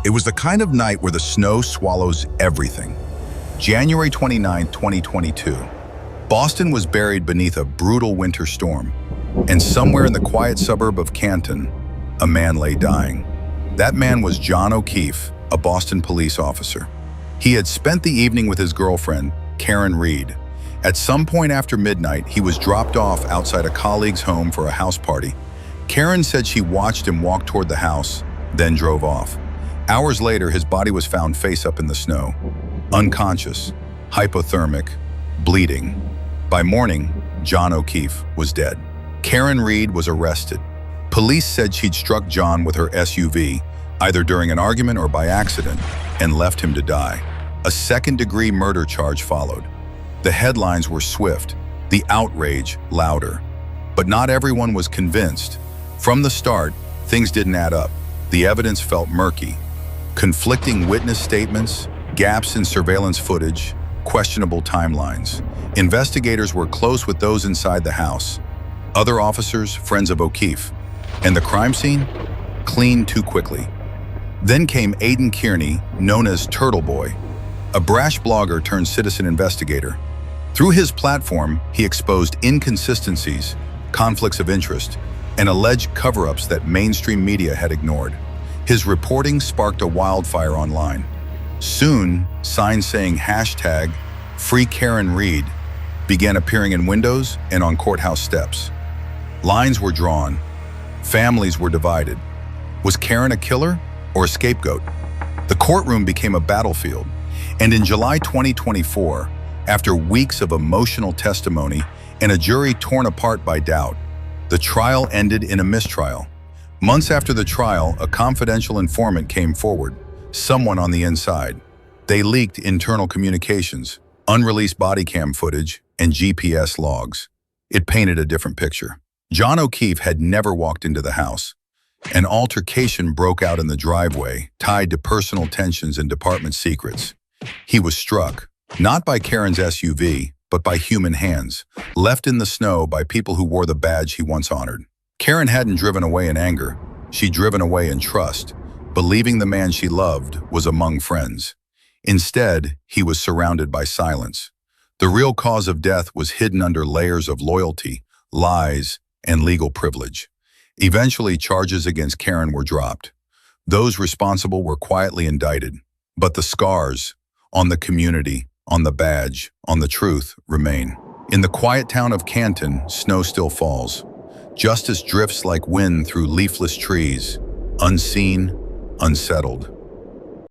It was the kind of night where the snow swallows everything. January 29, 2022. Boston was buried beneath a brutal winter storm, and somewhere in the quiet suburb of Canton, a man lay dying. That man was John O'Keefe, a Boston police officer. He had spent the evening with his girlfriend, Karen Reed. At some point after midnight, he was dropped off outside a colleague's home for a house party. Karen said she watched him walk toward the house, then drove off. Hours later, his body was found face up in the snow, unconscious, hypothermic, bleeding. By morning, John O'Keefe was dead. Karen Reed was arrested. Police said she'd struck John with her SUV, either during an argument or by accident, and left him to die. A second-degree murder charge followed. The headlines were swift, the outrage louder. But not everyone was convinced. From the start, things didn't add up. The evidence felt murky. Conflicting witness statements, gaps in surveillance footage, questionable timelines. Investigators were close with those inside the house. Other officers, friends of O'Keefe. And the crime scene? Cleaned too quickly. Then came Aidan Kearney, known as Turtle Boy, a brash blogger turned citizen investigator. Through his platform, he exposed inconsistencies, conflicts of interest, and alleged cover-ups that mainstream media had ignored. His reporting sparked a wildfire online. Soon, signs saying #FreeKarenReed began appearing in windows and on courthouse steps. Lines were drawn. Families were divided. Was Karen a killer or a scapegoat? The courtroom became a battlefield. And in July 2024, after weeks of emotional testimony and a jury torn apart by doubt, the trial ended in a mistrial. Months after the trial, a confidential informant came forward, someone on the inside. They leaked internal communications, unreleased body cam footage, and GPS logs. It painted a different picture. John O'Keefe had never walked into the house. An altercation broke out in the driveway, tied to personal tensions and department secrets. He was struck, not by Karen's SUV, but by human hands, left in the snow by people who wore the badge he once honored. Karen hadn't driven away in anger. She'd driven away in trust, believing the man she loved was among friends. Instead, he was surrounded by silence. The real cause of death was hidden under layers of loyalty, lies, and legal privilege. Eventually, charges against Karen were dropped. Those responsible were quietly indicted. But the scars, on the community, on the badge, on the truth, remain. In the quiet town of Canton, snow still falls. Justice drifts like wind through leafless trees, unseen, unsettled.